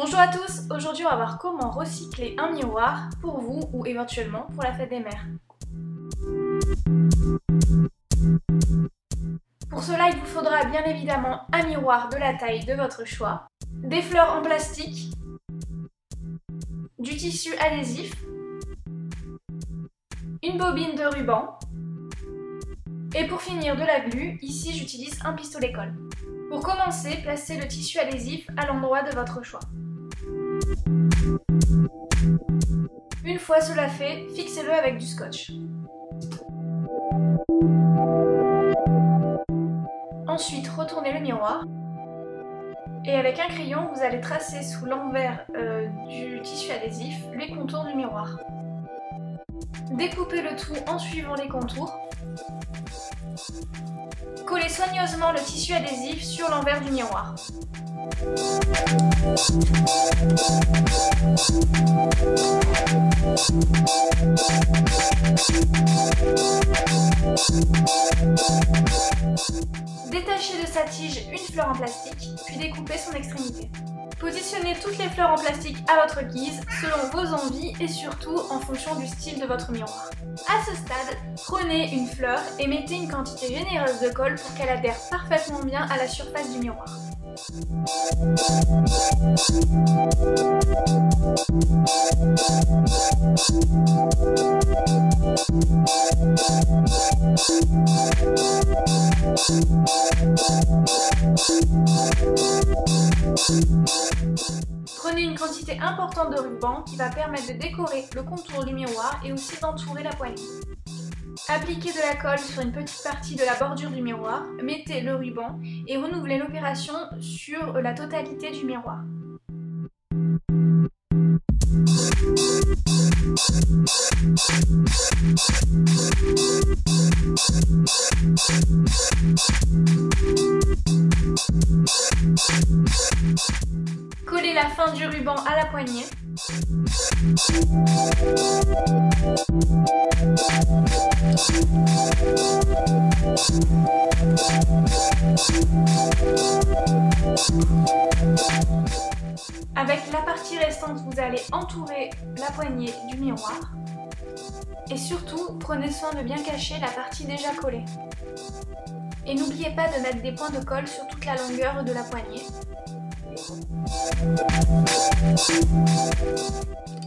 Bonjour à tous, aujourd'hui on va voir comment recycler un miroir pour vous ou éventuellement pour la fête des mères. Pour cela il vous faudra bien évidemment un miroir de la taille de votre choix, des fleurs en plastique, du tissu adhésif, une bobine de ruban et pour finir de la glu, ici j'utilise un pistolet colle. Pour commencer, placez le tissu adhésif à l'endroit de votre choix. Une fois cela fait, fixez-le avec du scotch. Ensuite, retournez le miroir et avec un crayon, vous allez tracer sous l'envers du tissu adhésif les contours du miroir. Découpez le tout en suivant les contours. Collez soigneusement le tissu adhésif sur l'envers du miroir. Détachez de sa tige une fleur en plastique, puis découpez son extrémité. Positionnez toutes les fleurs en plastique à votre guise, selon vos envies et surtout en fonction du style de votre miroir. À ce stade, prenez une fleur et mettez une quantité généreuse de colle pour qu'elle adhère parfaitement bien à la surface du miroir. Prenez une quantité importante de ruban qui va permettre de décorer le contour du miroir et aussi d'entourer la poignée. Appliquez de la colle sur une petite partie de la bordure du miroir, mettez le ruban et renouvelez l'opération sur la totalité du miroir. Collez la fin du ruban à la poignée. Avec la partie restante, vous allez entourer la poignée du miroir. Et surtout, prenez soin de bien cacher la partie déjà collée. Et n'oubliez pas de mettre des points de colle sur toute la longueur de la poignée.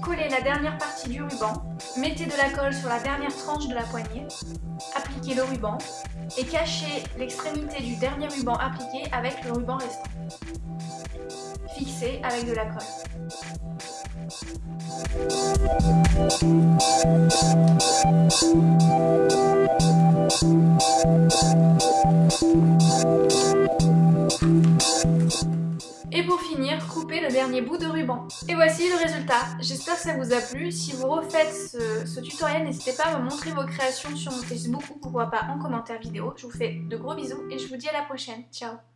Collez la dernière partie du ruban, mettez de la colle sur la dernière tranche de la poignée, appliquez le ruban et cachez l'extrémité du dernier ruban appliqué avec le ruban restant. Fixez avec de la colle. Et pour finir, coupez le dernier bout de ruban. Et voici le résultat. J'espère que ça vous a plu. Si vous refaites ce tutoriel, n'hésitez pas à me montrer vos créations sur mon Facebook ou pourquoi pas en commentaire vidéo. Je vous fais de gros bisous et je vous dis à la prochaine. Ciao!